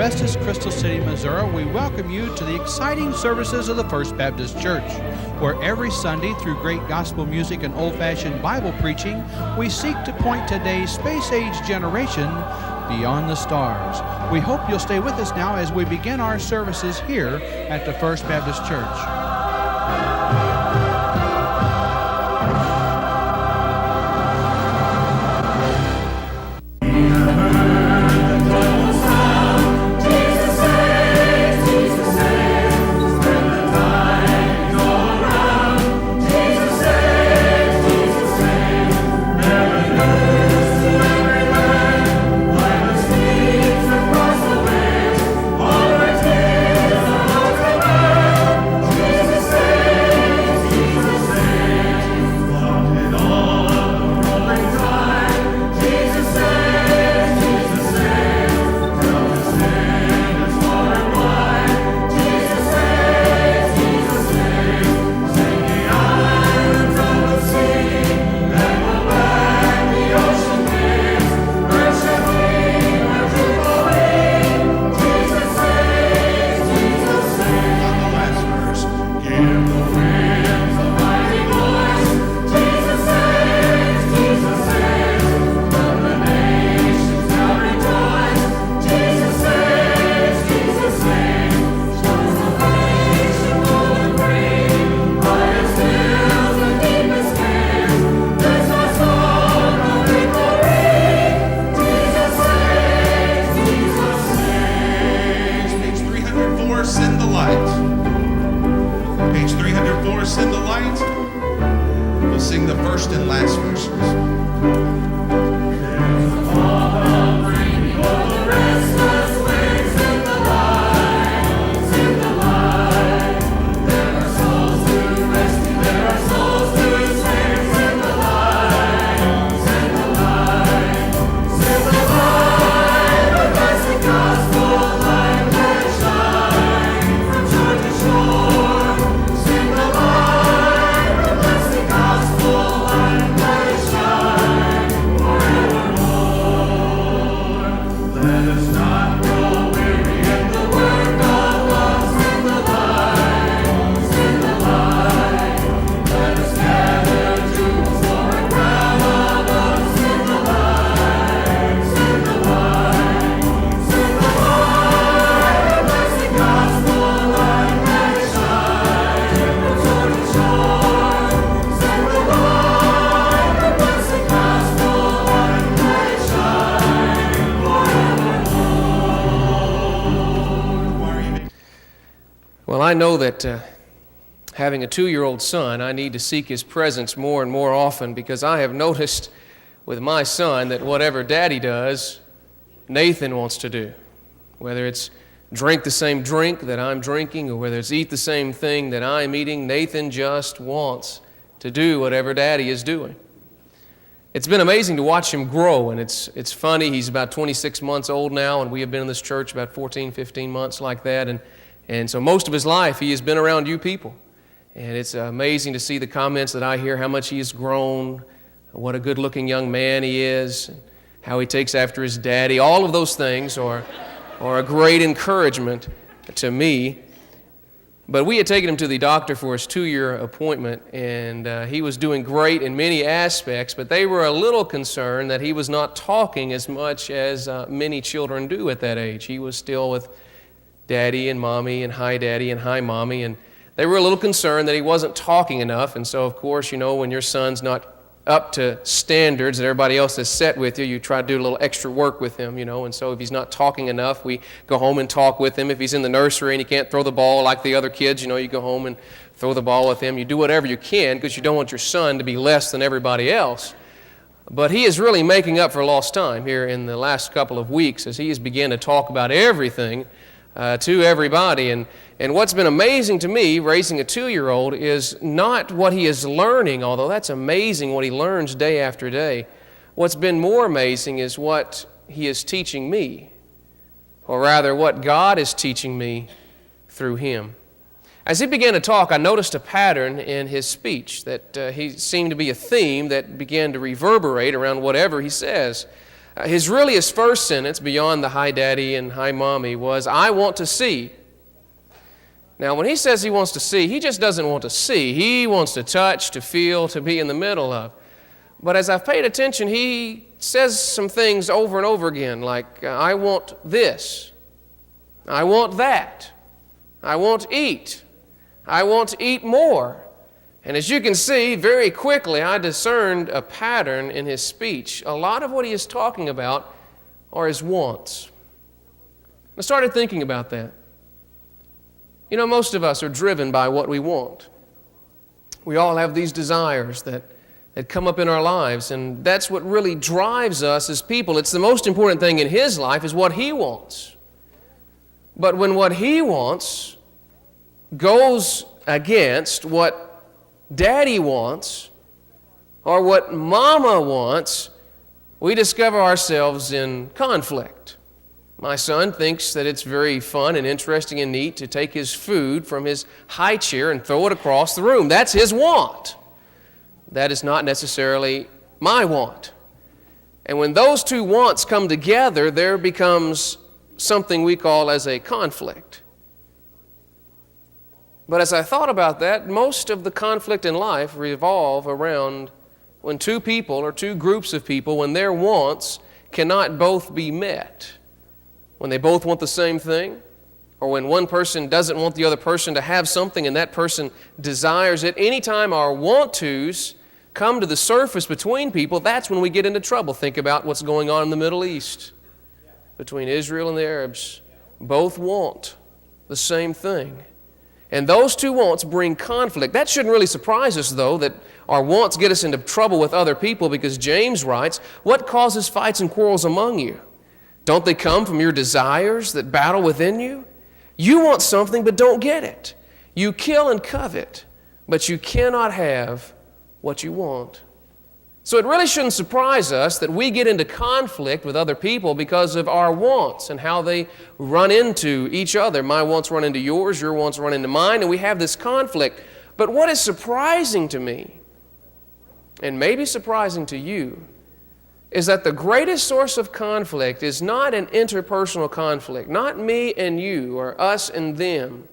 Festus, Crystal City, Missouri, we welcome you to the exciting services of the First Baptist Church, where every Sunday, through great gospel music and old-fashioned Bible preaching, we seek to point today's space-age generation beyond the stars. We hope you'll stay with us now as we begin our services here at the First Baptist Church. I know that having a 2-year-old son, I need to seek his presence more and more often, because I have noticed with my son that whatever Daddy does, Nathan wants to do. Whether it's drink the same drink that I'm drinking, or whether it's eat the same thing that I'm eating, Nathan just wants to do whatever Daddy is doing. It's been amazing to watch him grow, and it's funny. He's about 26 months old now, and we have been in this church about 14, 15 months like that, and so most of his life, he has been around you people. And it's amazing to see the comments that I hear, how much he has grown, what a good-looking young man he is, how he takes after his daddy. All of those things are a great encouragement to me. But we had taken him to the doctor for his 2-year appointment, and he was doing great in many aspects, but they were a little concerned that he was not talking as much as many children do at that age. He was still with Daddy and Mommy and hi Daddy and hi Mommy, and they were a little concerned that he wasn't talking enough. And so, of course, you know, when your son's not up to standards that everybody else has set with you, you try to do a little extra work with him, you know. And so if he's not talking enough, we go home and talk with him. If he's in the nursery and he can't throw the ball like the other kids, you know, you go home and throw the ball with him. You do whatever you can because you don't want your son to be less than everybody else. But he is really making up for lost time here in the last couple of weeks as he has begun to talk about everything to everybody. And what's been amazing to me, raising a 2-year-old, is not what he is learning, although that's amazing what he learns day after day. What's been more amazing is what he is teaching me, or rather what God is teaching me through him. As he began to talk, I noticed a pattern in his speech, that he seemed to be a theme that began to reverberate around whatever he says. His first sentence, beyond the hi daddy and hi mommy, was, I want to see. Now, when he says he wants to see, he just doesn't want to see. He wants to touch, to feel, to be in the middle of. But as I've paid attention, he says some things over and over again, like, I want this. I want that. I want to eat. I want to eat more. And as you can see, very quickly I discerned a pattern in his speech. A lot of what he is talking about are his wants. I started thinking about that. You know, most of us are driven by what we want. We all have these desires that come up in our lives, and that's what really drives us as people. It's the most important thing in his life is what he wants. But when what he wants goes against what daddy wants or what mama wants, we discover ourselves in conflict. My son thinks that it's very fun and interesting and neat to take his food from his high chair and throw it across the room. That's his want. That is not necessarily my want. And when those two wants come together, there becomes something we call as a conflict. But as I thought about that, most of the conflict in life revolve around when two people or two groups of people, when their wants cannot both be met. When they both want the same thing, or when one person doesn't want the other person to have something and that person desires it. Anytime our want-tos come to the surface between people, that's when we get into trouble. Think about what's going on in the Middle East between Israel and the Arabs. Both want the same thing. And those two wants bring conflict. That shouldn't really surprise us, though, that our wants get us into trouble with other people, because James writes, what causes fights and quarrels among you? Don't they come from your desires that battle within you? You want something but don't get it. You kill and covet, but you cannot have what you want. So it really shouldn't surprise us that we get into conflict with other people because of our wants and how they run into each other. My wants run into yours, your wants run into mine, and we have this conflict. But what is surprising to me, and maybe surprising to you, is that the greatest source of conflict is not an interpersonal conflict, not me and you or us and them,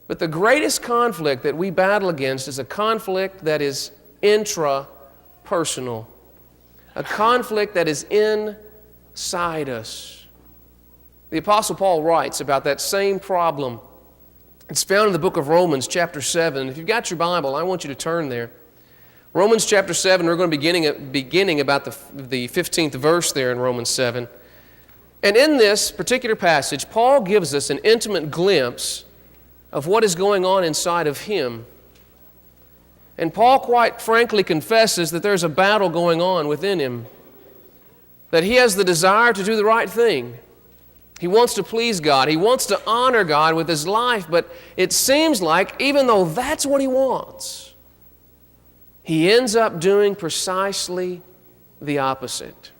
but the greatest conflict that we battle against is a conflict that is intrapersonal, a conflict that is inside us. The Apostle Paul writes about that same problem. It's found in the book of Romans chapter 7. If you've got your Bible, I want you to turn there. Romans chapter 7, we're going to be beginning about the 15th verse there in Romans 7. And in this particular passage, Paul gives us an intimate glimpse of what is going on inside of him. And Paul quite frankly confesses that there's a battle going on within him, that he has the desire to do the right thing. He wants to please God. He wants to honor God with his life, but it seems like even though that's what he wants, he ends up doing precisely the opposite.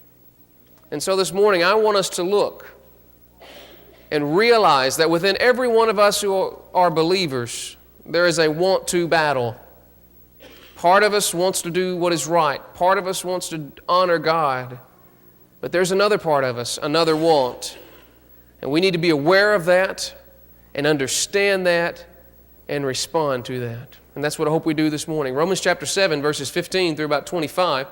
And so this morning, I want us to look and realize that within every one of us who are believers, there is a want-to battle. Part of us wants to do what is right. Part of us wants to honor God. But there's another part of us, another want. And we need to be aware of that and understand that and respond to that. And that's what I hope we do this morning. Romans chapter 7, verses 15 through about 25.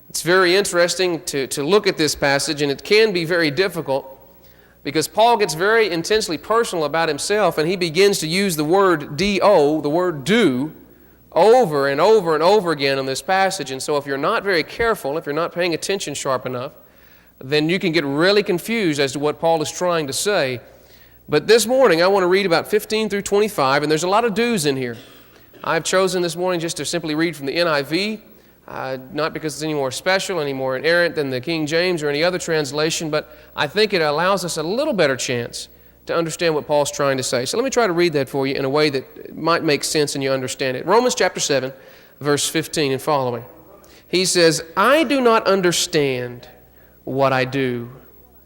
It's very interesting to look at this passage, and it can be very difficult because Paul gets very intensely personal about himself, and he begins to use the word do, the word do, over and over and over again in this passage. And so if you're not very careful, if you're not paying attention sharp enough, then you can get really confused as to what Paul is trying to say. But this morning, I want to read about 15 through 25, and there's a lot of do's in here. I've chosen this morning just to simply read from the NIV, not because it's any more special, any more inerrant than the King James or any other translation, but I think it allows us a little better chance to understand what Paul's trying to say. So let me try to read that for you in a way that might make sense and you understand it. Romans chapter 7, verse 15 and following. He says, I do not understand what I do.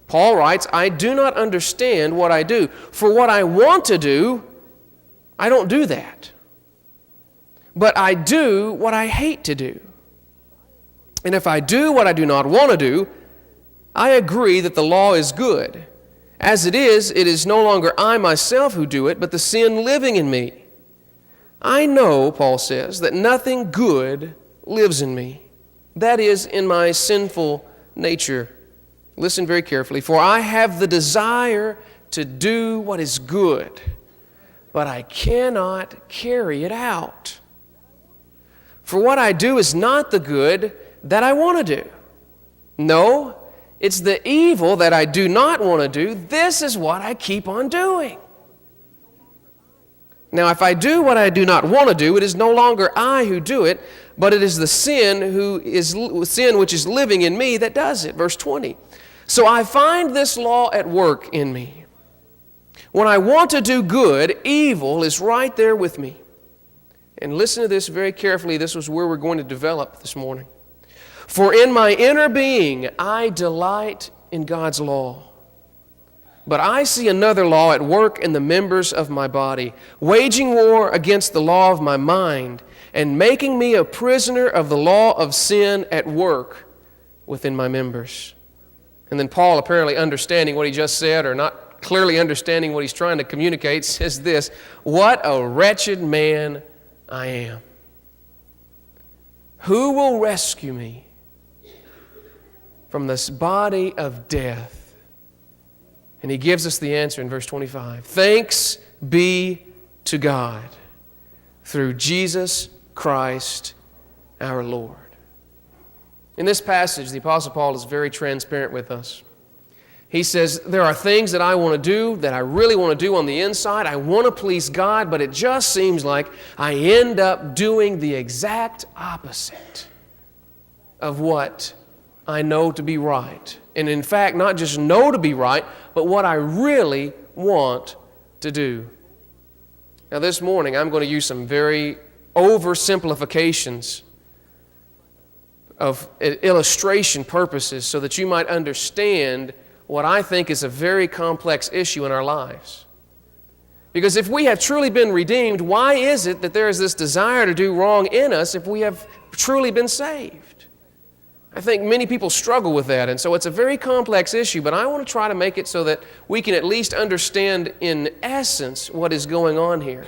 Paul writes, I do not understand what I do. For what I want to do, I don't do that. But I do what I hate to do. And if I do what I do not want to do, I agree that the law is good. As it is no longer I myself who do it, but the sin living in me. I know, Paul says, that nothing good lives in me. That is, in my sinful nature. Listen very carefully. For I have the desire to do what is good, but I cannot carry it out. For what I do is not the good that I want to do. No, it's the evil that I do not want to do. This is what I keep on doing. Now, if I do what I do not want to do, it is no longer I who do it, but it is the sin which is living in me that does it. Verse 20. So I find this law at work in me. When I want to do good, evil is right there with me. And listen to this very carefully. This was where we're going to develop this morning. For in my inner being, I delight in God's law. But I see another law at work in the members of my body, waging war against the law of my mind, and making me a prisoner of the law of sin at work within my members. And then Paul, apparently understanding what he just said, or not clearly understanding what he's trying to communicate, says this: what a wretched man I am. Who will rescue me from this body of death? And he gives us the answer in verse 25. Thanks be to God through Jesus Christ our Lord. In this passage, the Apostle Paul is very transparent with us. He says, there are things that I want to do, that I really want to do on the inside. I want to please God, but it just seems like I end up doing the exact opposite of what I know to be right. And in fact, not just know to be right, but what I really want to do. Now this morning, I'm going to use some very oversimplifications of illustration purposes so that you might understand what I think is a very complex issue in our lives. Because if we have truly been redeemed, why is it that there is this desire to do wrong in us if we have truly been saved? I think many people struggle with that, and so it's a very complex issue, but I want to try to make it so that we can at least understand in essence what is going on here.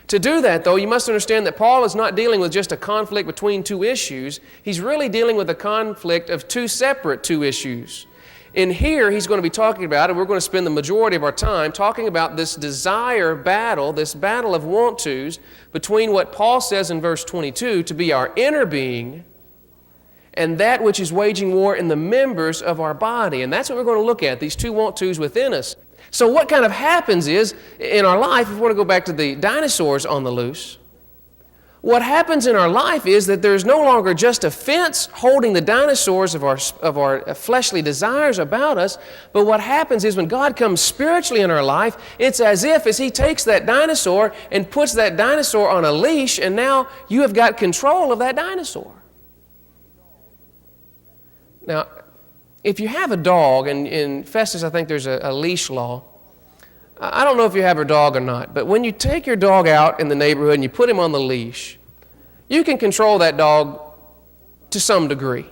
To do that, though, you must understand that Paul is not dealing with just a conflict between two issues. He's really dealing with a conflict of two issues. In here, he's going to be talking about, and we're going to spend the majority of our time talking about this desire battle, this battle of want-tos, between what Paul says in verse 22 to be our inner being and that which is waging war in the members of our body. And that's what we're going to look at, these two want-tos within us. So what kind of happens is, in our life, if we want to go back to the dinosaurs on the loose, what happens in our life is that there's no longer just a fence holding the dinosaurs of our fleshly desires about us, but what happens is when God comes spiritually in our life, it's as He takes that dinosaur and puts that dinosaur on a leash, and now you have got control of that dinosaur. Now, if you have a dog, and in Festus I think there's a leash law. I don't know if you have a dog or not, but when you take your dog out in the neighborhood and you put him on the leash, you can control that dog to some degree,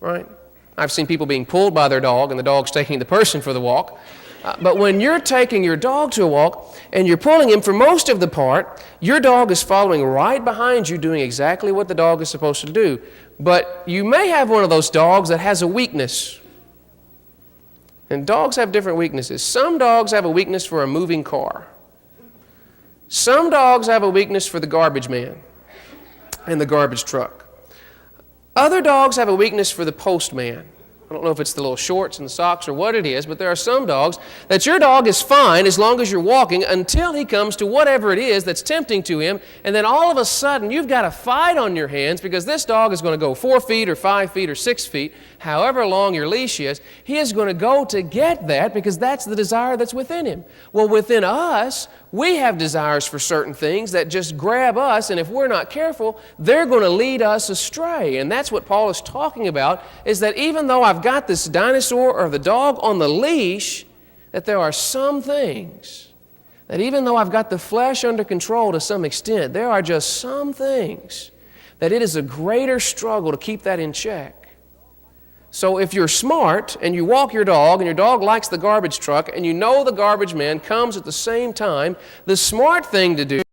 right? I've seen people being pulled by their dog and the dog's taking the person for the walk. But when you're taking your dog to a walk and you're pulling him, for most of the part, your dog is following right behind you doing exactly what the dog is supposed to do. But you may have one of those dogs that has a weakness. And dogs have different weaknesses. Some dogs have a weakness for a moving car. Some dogs have a weakness for the garbage man and the garbage truck. Other dogs have a weakness for the postman. I don't know if it's the little shorts and the socks or what it is, but there are some dogs that your dog is fine as long as you're walking until he comes to whatever it is that's tempting to him, and then all of a sudden you've got a fight on your hands because this dog is going to go 4 feet or 5 feet or 6 feet, however long your leash is. He is going to go to get that because that's the desire that's within him. Well, within us, we have desires for certain things that just grab us, and if we're not careful, they're going to lead us astray. And that's what Paul is talking about, is that even though I've got this dinosaur or the dog on the leash, that there are some things that even though I've got the flesh under control to some extent, there are just some things that it is a greater struggle to keep that in check. So if you're smart and you walk your dog and your dog likes the garbage truck and you know the garbage man comes at the same time, the smart thing to do